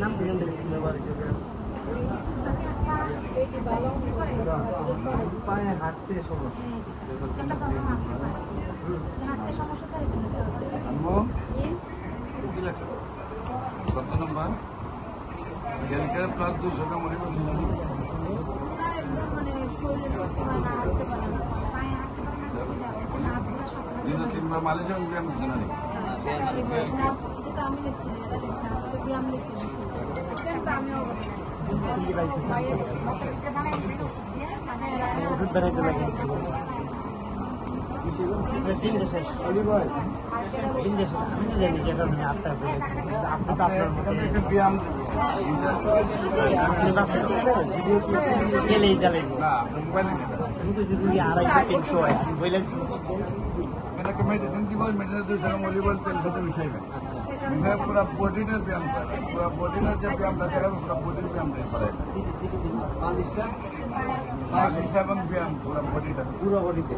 নাম পায়ে হাঁটতে সমস্যা কত নম্বর হেলথকেয়ার প্লাস 200 টাকা মনে করছি দিন তিনবার মালয়েশিয়ান ব্যায়াম দিচ্ছে না ওষুধ বেড়াইতে লাগে আমি তো জানি যে কারণে আপনি তো আপনার ব্যায়াম গেলেই যাবেন না মোবাইলে যদি 250-300 হয় আমি বলে এটাকে মেডিসিন কি বল মেডিসিন দুই সারা মলিবল তেল সাথে মিশাইবেন মিশাই পুরো বডিনের ব্যায়াম করে পুরো বডিনের যে ব্যায়ামটা করে পুরো বডির ব্যায়ামটা করে মালিশ এবং ব্যায়াম পুরো বডিটা পুরো বডিতে